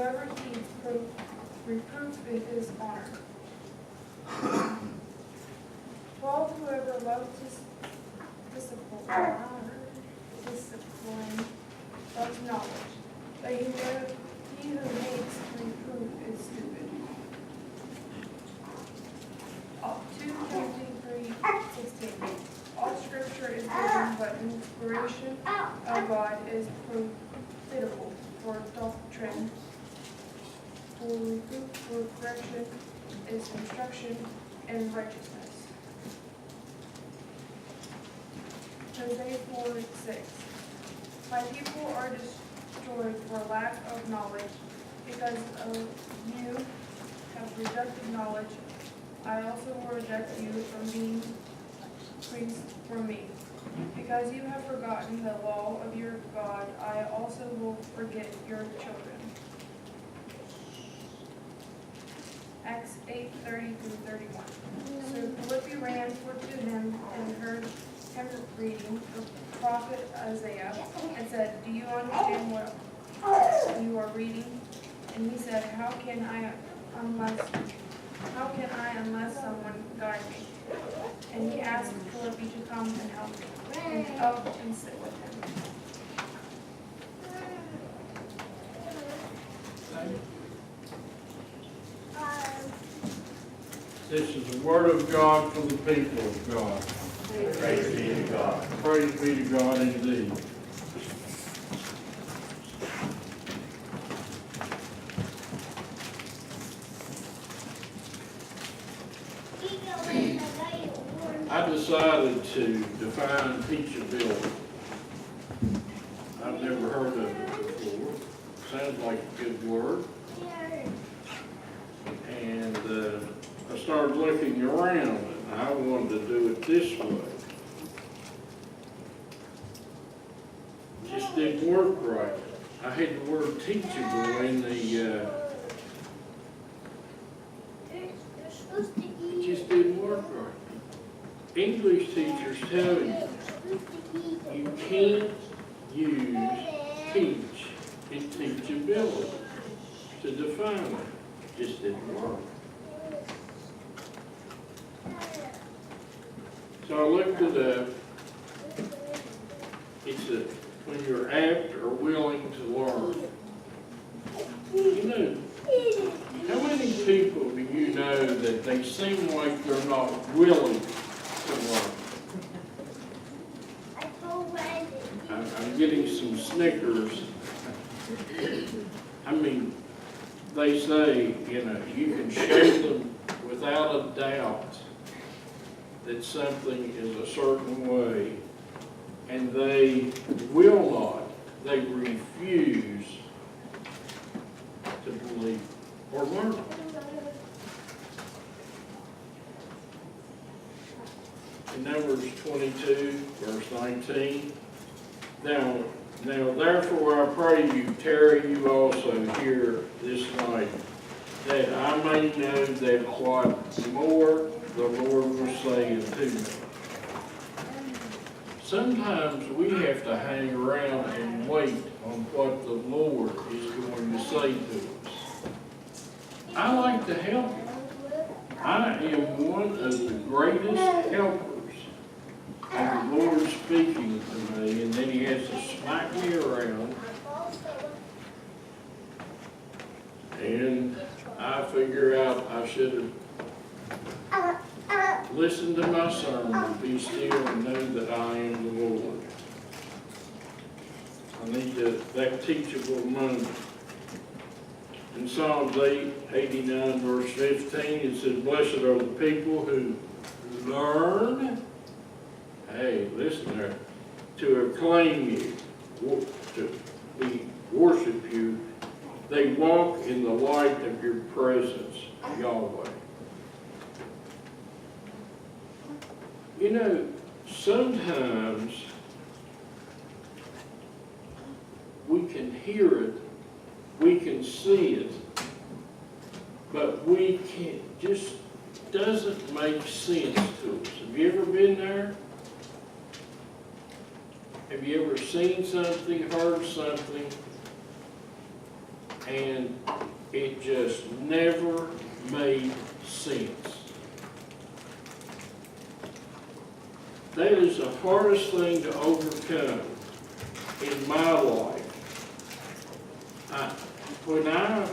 whoever heeds reproof is honored. 12, whoever loves discipline loves knowledge, but he who hates reproof is stupid. 2 Timothy 3:16. All scripture is given, but inspiration of God is profitable for doctrine, for reproof, for correction, is instruction in righteousness. Hosea 4:6. My people are destroyed for lack of knowledge. Because you have rejected knowledge, I also will reject you from being priests for me. Because you have forgotten the law of your God, I also will forget your children. Acts 8:30-31. So Philippi ran to him and heard him reading the prophet Isaiah and said, Do you understand what you are reading? And he said, How can I unless someone guide me? And he asked Philippi to come and help him and sit with him. This is the word of God for the people of God. Praise be to God. Praise be to God indeed. I decided to define teachability. I've never heard of it before. Sounds like a good word. And I started looking around, and I wanted to do it this way. Just didn't work right. I had the word teachable in the, it just didn't work right. English teachers tell you, you can't use teach and teachability to define it. Just didn't work. So I looked it up. It's when you're apt or willing to learn. You know, how many people do you know that they seem like they're not willing to learn? I'm getting some snickers. I mean, they say, you know, you can show them without a doubt that something is a certain way, and they will not, they refuse to believe or learn. In Numbers 22, verse 19, Now therefore I pray you, tarry you also here this night, that I may know that what more the Lord will say unto me. Sometimes we have to hang around and wait on what the Lord is going to say to us. I like to help you. I am one of the greatest helpers. And the Lord speaking to me, and then He has to smack me around. And I figure out I should have listened to my sermon, be still and know that I am the Lord. I need that teachable moment. In Psalms 89, verse 15, it says, Blessed are the people who learn, hey, listen there, to acclaim you, to worship you. They walk in the light of your presence, Yahweh. You know, sometimes we can hear it, we can see it, but we can't, just doesn't make sense to us. Have you ever been there? Have you ever seen something, heard something, and It just never made sense. That is the hardest thing to overcome in my life. When I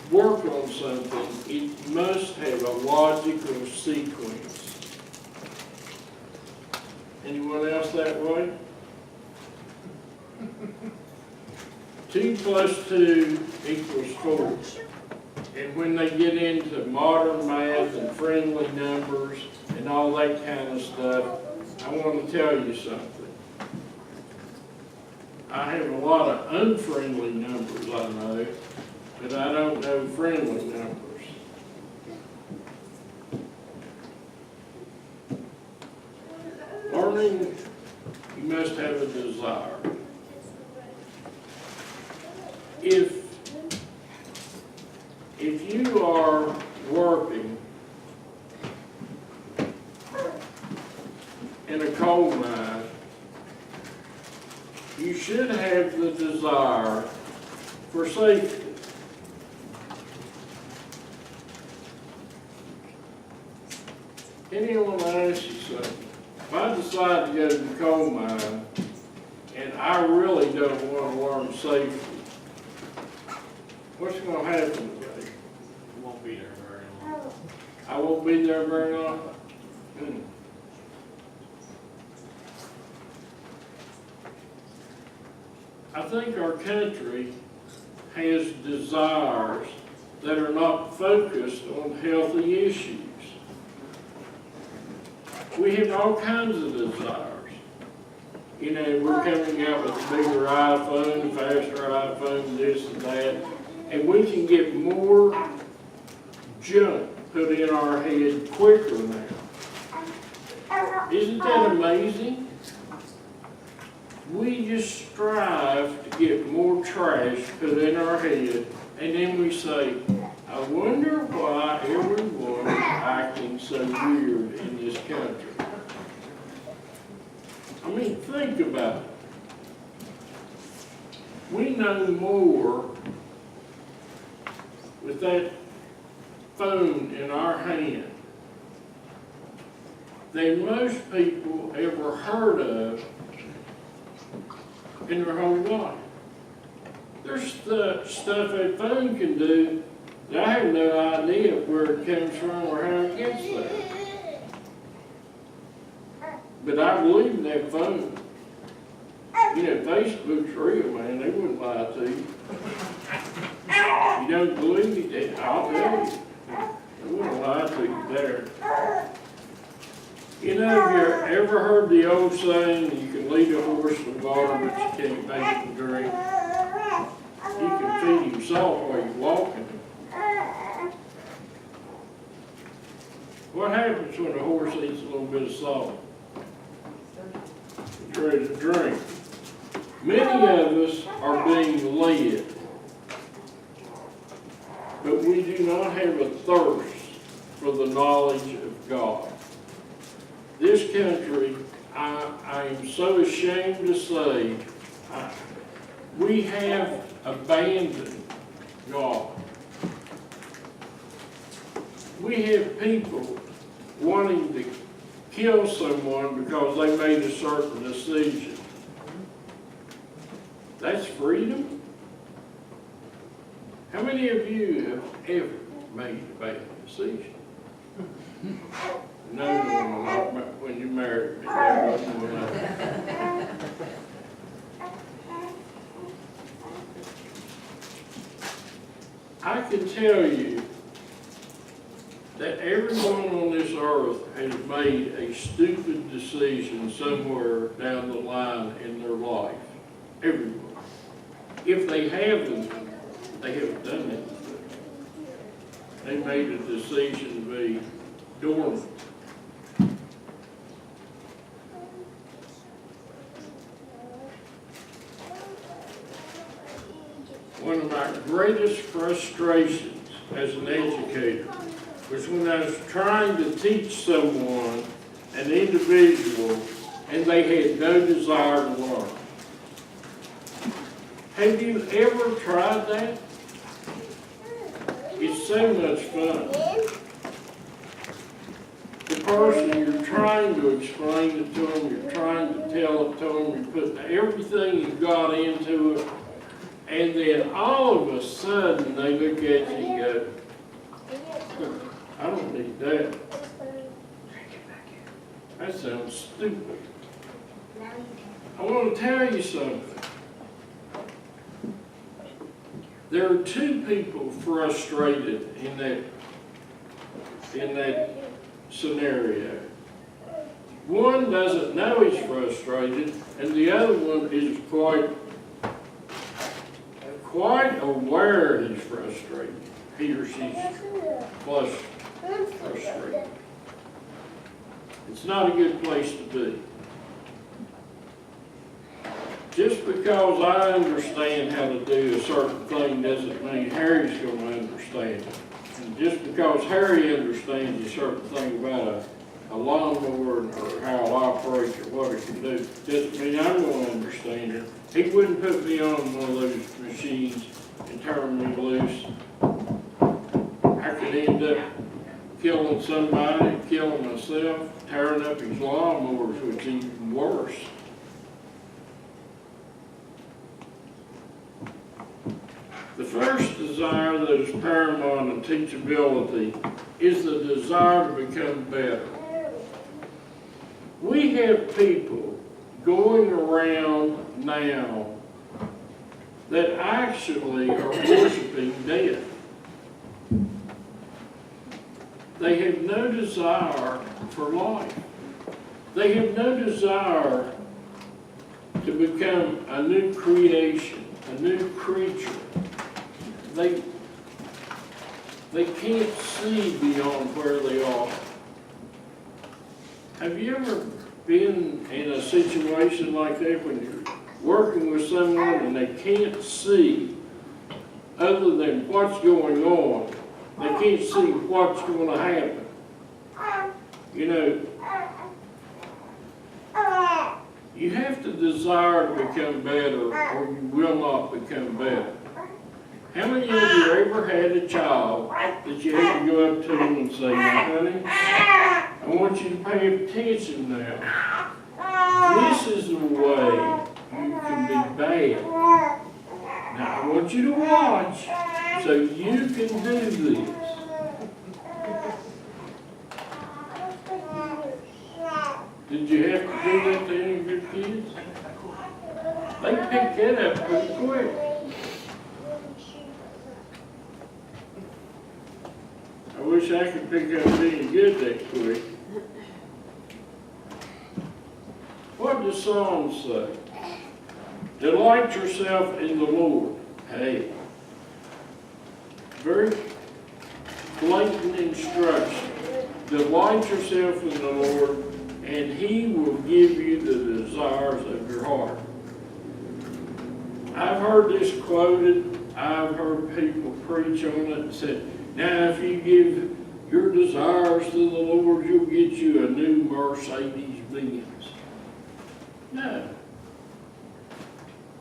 work on something, it must have a logical sequence. Anyone else that way? 2 + 2 = 4. And when they get into modern math and friendly numbers and all that kind of stuff, I want to tell you something. I have a lot of unfriendly numbers, I know, but I don't know friendly numbers. Learning, you must have a desire. If you are working in a coal mine, you should have the desire for safety. Anyone ask you something? If I decide to go to the coal mine and I really don't want to learn safety, what's going to happen to me? You won't be there very long. I won't be there very long. I think our country has desires that are not focused on healthy issues. We have all kinds of desires. You know, we're coming out with a bigger iPhone, faster iPhone, this and that, and we can get more junk put in our head quicker now. Isn't that amazing? We just strive to get more trash put in our head, and then we say, I wonder why everyone is acting so weird in this country. I mean, think about it. We know more with that phone in our hand than most people ever heard of in their whole life. There's stuff that phone can do that I have no idea where it comes from or how it gets there. But I believe in that phone. You know, Facebook's real, man. They wouldn't lie to you. You don't believe me? I'll tell you. They wouldn't lie to you there. You know, have you ever heard the old saying, you can lead a horse to water, but you can't make him drink? You can feed him salt while you're walking. What happens when a horse eats a little bit of salt? It's ready to drink. Many of us are being led, but we do not have a thirst for the knowledge of God. This country, I am so ashamed to say, we have abandoned God. We have people wanting to kill someone because they made a certain decision. That's freedom? How many of you have ever made a bad decision? No, when you married me. I can tell you that everyone on this earth has made a stupid decision somewhere down the line in their life. Everyone. If they haven't, they haven't done anything. They made a decision to be dormant. One of my greatest frustrations as an educator was when I was trying to teach someone, an individual, and they had no desire to learn. Have you ever tried that? so much fun. The person, you're trying to explain it to them, you're trying to tell it to them, you're putting everything you've got into it, and then all of a sudden, they look at you and go, I don't need that. That sounds stupid. I want to tell you something. There are two people frustrated in that scenario. One doesn't know he's frustrated, and the other one is quite aware he's frustrated. He or she's frustrated. It's not a good place to be. Just because I understand how to do a certain thing doesn't mean Harry's going to understand it. And just because Harry understands a certain thing about a lawnmower or how it operates or what it can do, doesn't mean I'm going to understand it. He wouldn't put me on one of those machines and turn me loose. I could end up killing somebody, killing myself, tearing up his lawnmowers, which is even worse. The first desire that is paramount in teachability is the desire to become better. We have people going around now that actually are worshiping death. They have no desire for life. They have no desire to become a new creation, a new creature. They can't see beyond where they are. Have you ever been in a situation like that when you're working with someone and they can't see other than what's going on? They can't see what's going to happen. You know, you have to desire to become better or you will not become better. How many of you ever had a child that you had to go up to them and say, now, honey, I want you to pay attention now. This is the way you can be bad. Now, I want you to watch so you can do this. Did you have to do that to any of your kids? They picked that up pretty quick. I wish I could pick up being good that quick. What does Psalm say? Delight yourself in the Lord. Hey, very blatant instruction. Delight yourself in the Lord, and He will give you the desires of your heart. I've heard this quoted. I've heard people preach on it and said, now if you give your desires to the Lord, you'll get you a new Mercedes-Benz. No.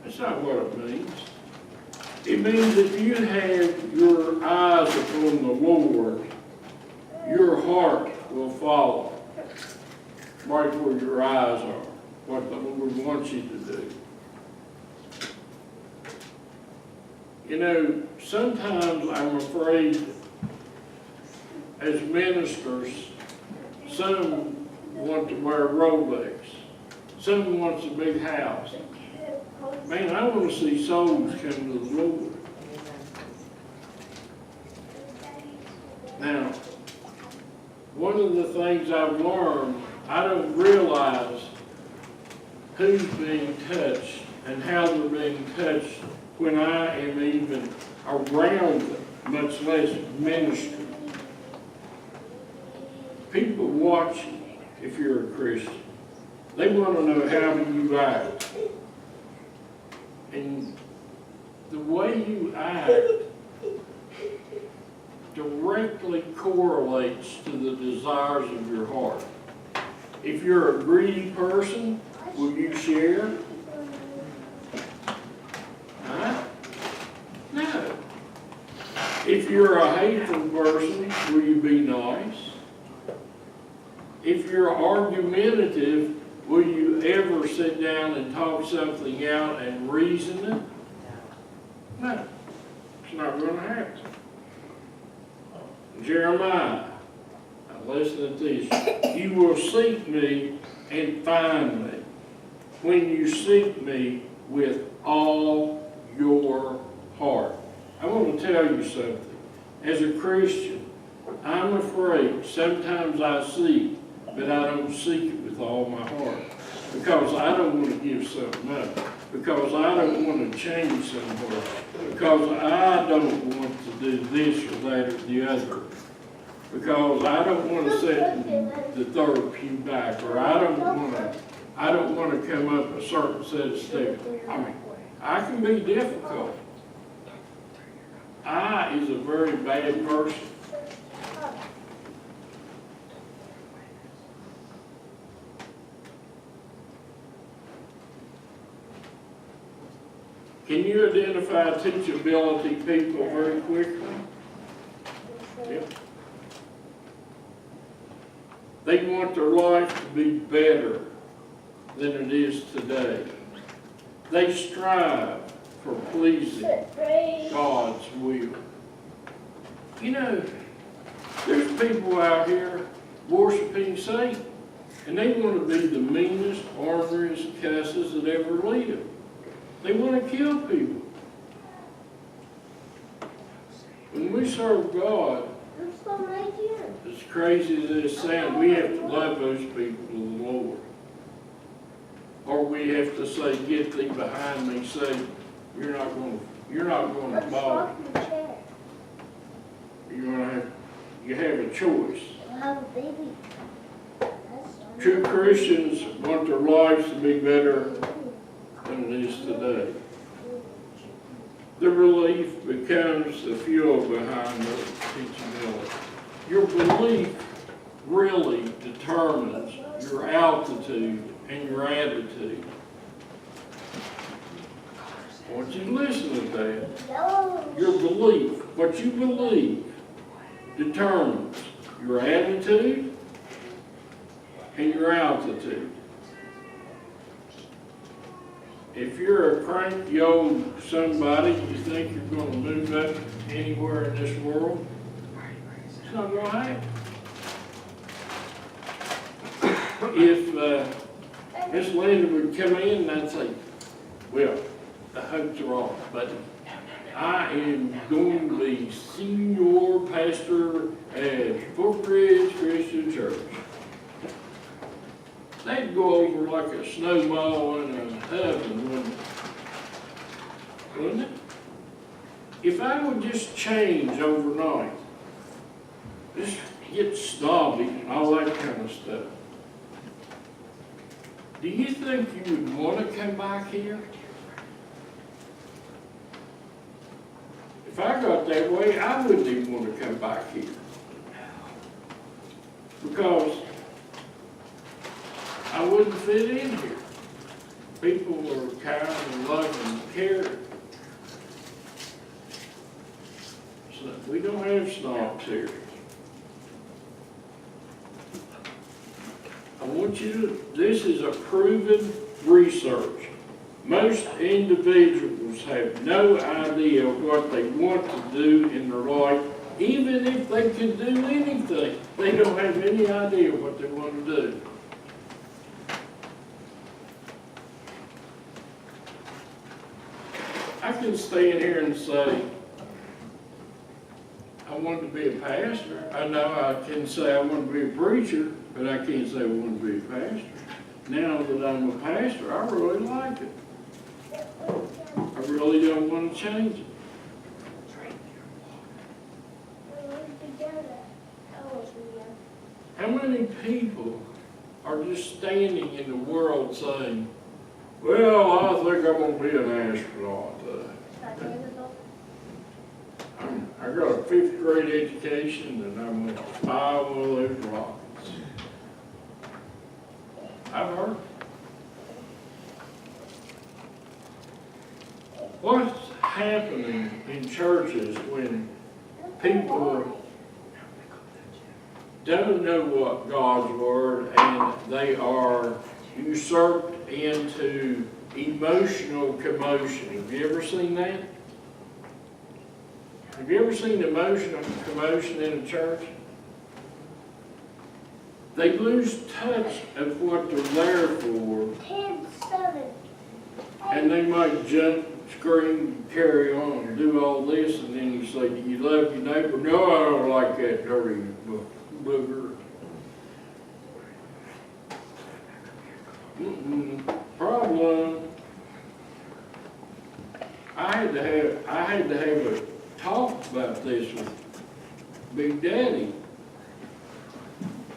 That's not what it means. It means if you have your eyes upon the Lord, your heart will follow right where your eyes are, what the Lord wants you to do. You know, sometimes I'm afraid as ministers, some want to wear Rolex, some wants a big house. Man, I want to see souls come to the Lord. Now, one of the things I've learned, I don't realize who's being touched and how they're being touched when I am even around them, much less ministry. People watch you if you're a Christian. They want to know how do you act. And the way you act directly correlates to the desires of your heart. If you're a greedy person, will you share? Huh? No. If you're a hateful person, will you be nice? If you're argumentative, will you ever sit down and talk something out and reason it? No, it's not going to happen. Jeremiah, now listen to this. You will seek me and find me when you seek me with all your heart. I want to tell you something. As a Christian, I'm afraid sometimes I seek, but I don't seek it with all my heart. Because I don't want to give something up. Because I don't want to change somewhere. Because I don't want to do this or that or the other. Because I don't want to sit in the third pew back, or I don't want to come up a certain set of steps. I mean, I can be difficult. I is a very bad person. Can you identify teachability people very quickly? Yep. They want their life to be better than it is today. They strive for pleasing God's will. You know, there's people out here worshiping Satan, and they want to be the meanest, orneriest cusses that ever lived. They want to kill people. When we serve God, as crazy as it sounds, we have to love those people to the Lord. Or we have to say, get thee behind me, Satan. You're not going to bother. You have a choice. True Christians want their lives to be better than it is today. The belief becomes the fuel behind the teachability. Your belief really determines your altitude and your attitude. I want you to listen to that. Your belief, what you believe, determines your attitude and your altitude. If you're a cranky old somebody, you think you're going to move up anywhere in this world, it's not going to happen. If Miss Linda would come in and I'd say, well, the hopes are off, but I am going to be senior pastor at Fork Ridge Christian Church. They'd go over like a snowball in a oven, wouldn't it? If I would just change overnight, just get snobby and all that kind of stuff, do you think you would want to come back here? If I got that way, I wouldn't even want to come back here. Because I wouldn't fit in here. People are kind and loving and caring. So we don't have snobs here. I want you to, this is a proven research. Most individuals have no idea what they want to do in their life, even if they could do anything. They don't have any idea what they want to do. I can stand here and say, I want to be a pastor. I know I can say I want to be a preacher, but I can't say I want to be a pastor. Now that I'm a pastor, I really like it. I really don't want to change it. How many people are just standing in the world saying, well, I think I'm going to be an astronaut. I got a 5th grade education and I'm going to fly one of those rockets. I've heard. What's happening in churches when people don't know what God's word, and they are usurped into emotional commotion. Have you ever seen that? Have you ever seen emotional commotion in a church? They lose touch of what they're there for, and they might jump, scream, carry on, and do all this, and then you say, do you love your neighbor? No, I don't like that dirty booger. Problem. I had to have a talk about this with Big Daddy,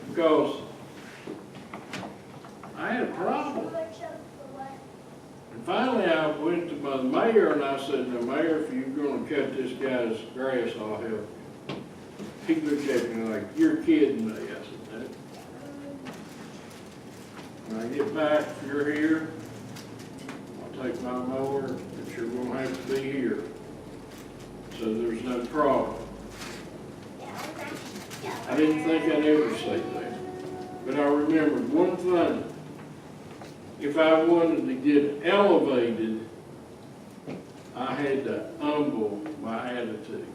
because I had a problem. And finally I went to my mayor and I said, now Mayor, if you're gonna cut this guy's grass, I'll help. He looked at me like, you're kidding me. I said, no. When I get back, if you're here, I'll take my mower, but you're gonna have to be here. So there's no problem. I didn't think I'd ever say that. But I remembered one thing. If I wanted to get elevated, I had to humble my attitude.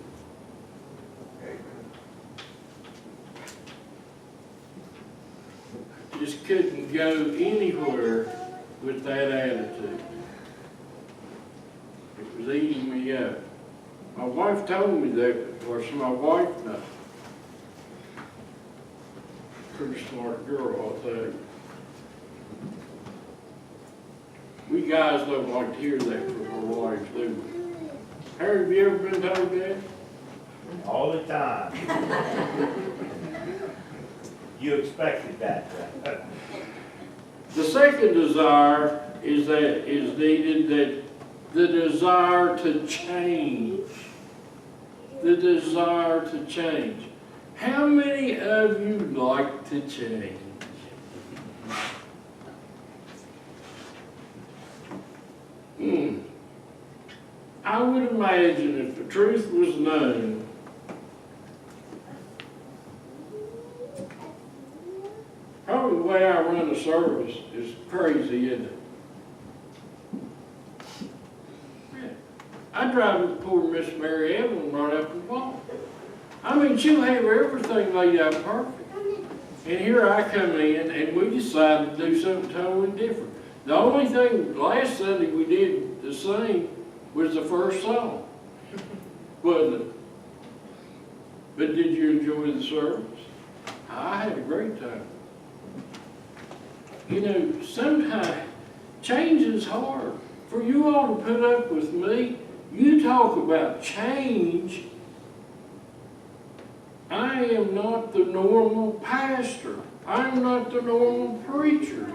Just couldn't go anywhere with that attitude. It was eating me up. My wife told me that before, so my wife knows. Pretty smart girl, I'll tell you. We guys don't like to hear that from our wives, do we? Harry, have you ever been told that? All the time. You expected that, right? The second desire is needed, that the desire to change. The desire to change. How many of you like to change? I would imagine if the truth was known, probably the way I run a service is crazy, isn't it? Yeah. I drive with poor Miss Mary Evelyn right up the wall. I mean, she'll have everything laid out perfect. And here I come in and we decide to do something totally different. The only thing last Sunday we did the same was the first song, wasn't it? But did you enjoy the service? I had a great time. You know, sometimes change is hard. For you all to put up with me, you talk about change. I am not the normal pastor. I am not the normal preacher.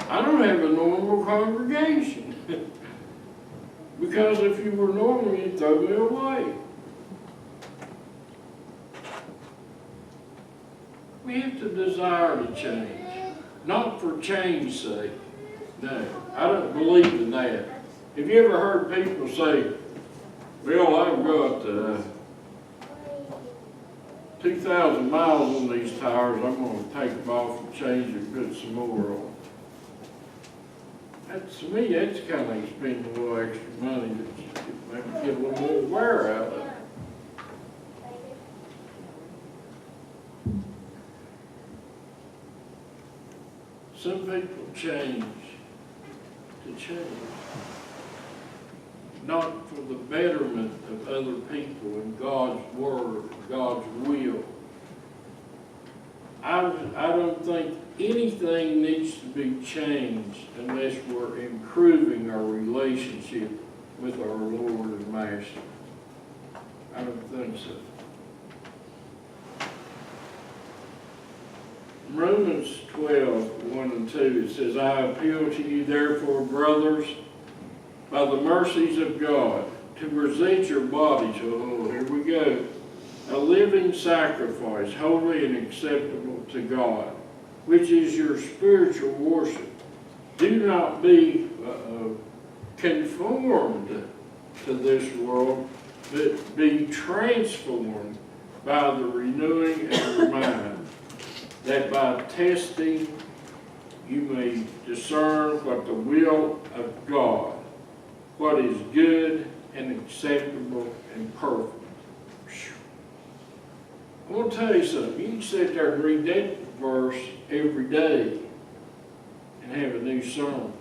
I don't have a normal congregation. Because if you were normal, you'd throw me away. We have to desire to change. Not for change's sake. No, I don't believe in that. Have you ever heard people say, well, I've got 2,000 miles on these tires, I'm going to take them off and change and put some more on. To me, that's kind of like spending a little extra money to maybe get a little more wear out of it. Some people change to change, not for the betterment of other people and God's word, God's will. I don't think anything needs to be changed unless we're improving our relationship with our Lord and Master. I don't think so. Romans 12:1 and 2, it says, I appeal to you therefore, brothers, by the mercies of God, to present your bodies, oh, here we go, a living sacrifice, holy and acceptable to God, which is your spiritual worship. Do not be conformed to this world, but be transformed by the renewing of your mind, that by testing you may discern what the will of God, what is good and acceptable and perfect. I want to tell you something. You can sit there and read that verse every day and have a new sermon.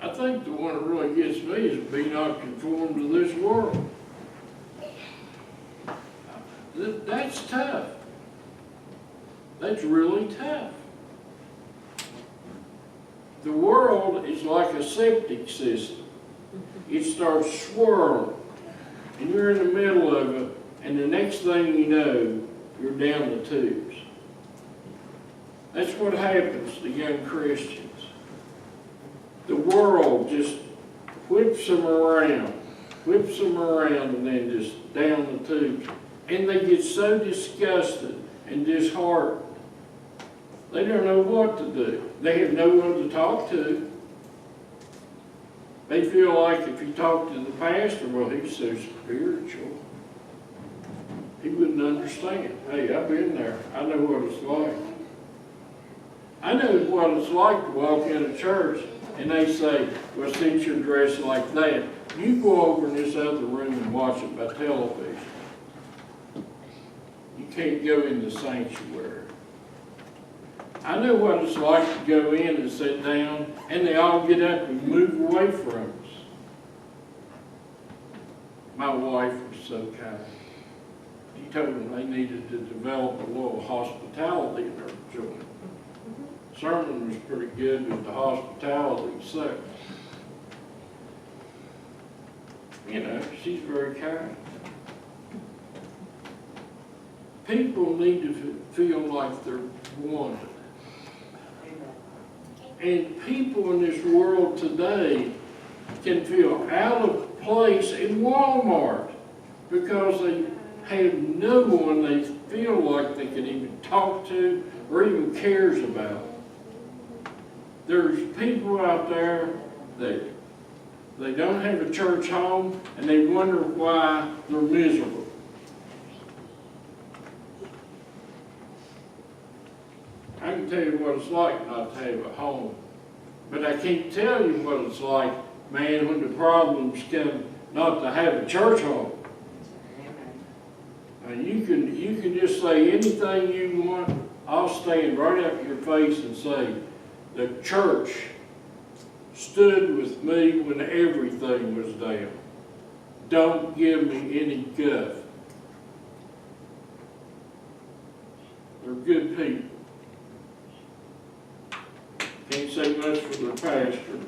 I think the one that really gets me is be not conformed to this world. That's tough. That's really tough. The world is like a septic system. It starts swirling, and you're in the middle of it, and the next thing you know, you're down the tubes. That's what happens to young Christians. The world just whips them around, and then just down the tubes. And they get so disgusted and disheartened. They don't know what to do. They have no one to talk to. They feel like if you talk to the pastor, well, he's so spiritual, he wouldn't understand. Hey, I've been there. I know what it's like. I know what it's like to walk into church and they say, well, since you're dressed like that, you go over in this other room and watch it by television. You can't go in the sanctuary. I know what it's like to go in and sit down, and they all get up and move away from us. My wife was so kind. She told them they needed to develop a little hospitality in their joint. Sermon was pretty good, but the hospitality sucked. You know, she's very kind. People need to feel like they're wanted. And people in this world today can feel out of place in Walmart because they have no one they feel like they can even talk to or even cares about. There's people out there that they don't have a church home and they wonder why they're miserable. I can tell you what it's like not to have a home. But I can't tell you what it's like, man, when the problems come not to have a church home. You can just say anything you want. I'll stand right up in your face and say, the church stood with me when everything was down. Don't give me any guff. They're good people. Can't say much for the pastor.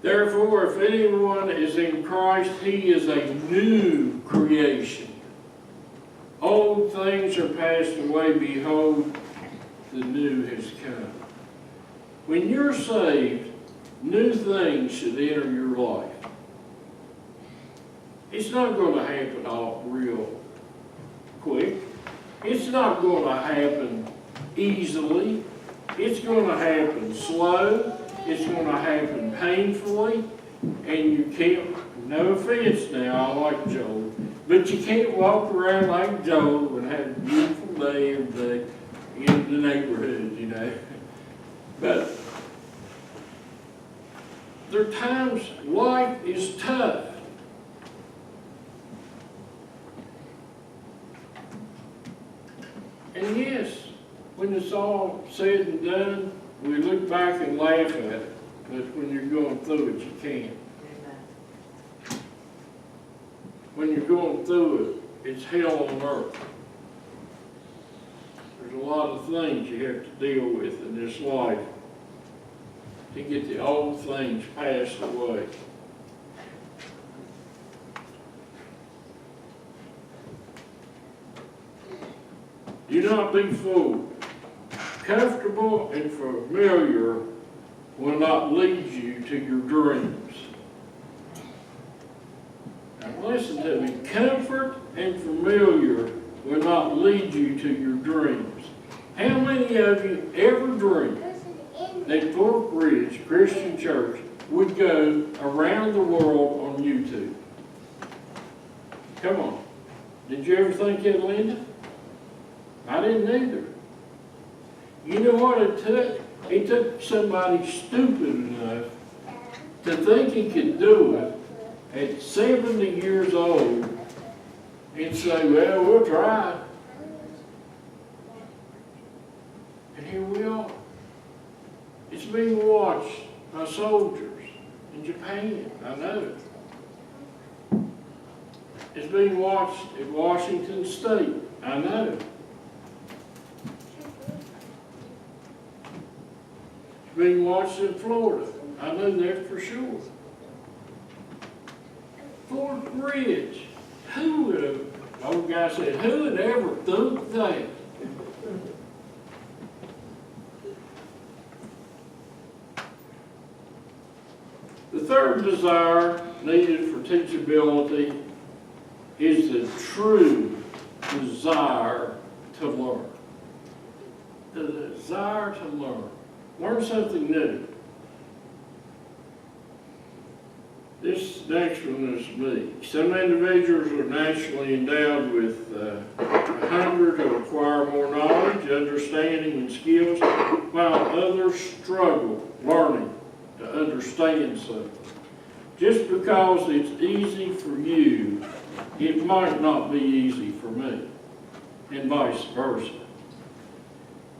Therefore, if anyone is in Christ, he is a new creation. Old things are passed away, behold, the new has come. When you're saved, new things should enter your life. It's not going to happen all real quick. It's not going to happen easily. It's going to happen slow. It's going to happen painfully. And you can't, no offense now, I like Joel, but you can't walk around like Joel and have a beautiful day every day in the neighborhood, you know. But there are times life is tough. And yes, when it's all said and done, we look back and laugh at it. But when you're going through it, you can't. When you're going through it, it's hell on earth. There's a lot of things you have to deal with in this life to get the old things passed away. Do not be fooled. Comfortable and familiar will not lead you to your dreams. Now listen to me. Comfort and familiar will not lead you to your dreams. How many of you ever dream that Fork Ridge Christian Church would go around the world on YouTube. Come on. Did you ever think that, Linda? I didn't either. You know what it took? It took somebody stupid enough to think he could do it at 70 years old and say, well, we'll try. And here we are. It's being watched by soldiers in Japan, I know. It's being watched at Washington State, I know. It's being watched in Florida, I know that for sure. Fork Ridge, who would have, the old guy said, who would ever think that? The third desire needed for teachability is the true desire to learn. The desire to learn. Learn something new. This next one is me. Some individuals are naturally endowed with a hunger to acquire more knowledge, understanding, and skills, while others struggle learning to understand something. Just because it's easy for you, it might not be easy for me, and vice versa.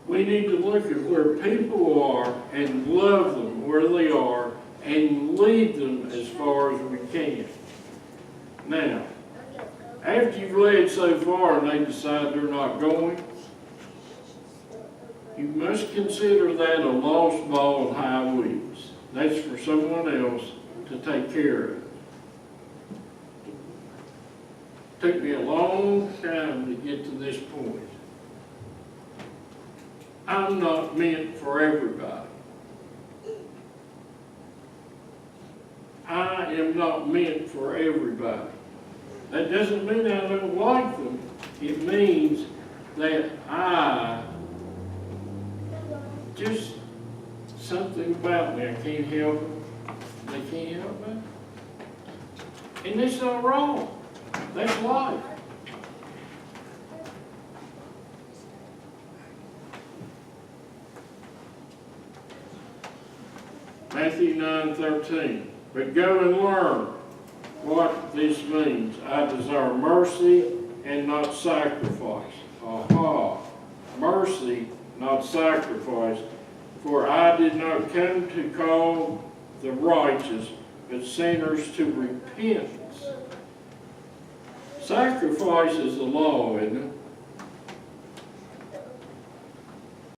We need to look at where people are and love them where they are and lead them as far as we can. Now, after you've led so far and they decide they're not going, you must consider that a lost ball on high wheels. That's for someone else to take care of. Took me a long time to get to this point. I'm not meant for everybody. I am not meant for everybody. That doesn't mean I don't like them. It means that I just something about me. I can't help it. They can't help it. And that's not wrong. That's life. Matthew 9:13. But go and learn what this means. I desire mercy and not sacrifice. Aha. Mercy, not sacrifice. For I did not come to call the righteous, but sinners to repentance. Sacrifice is the law, isn't it?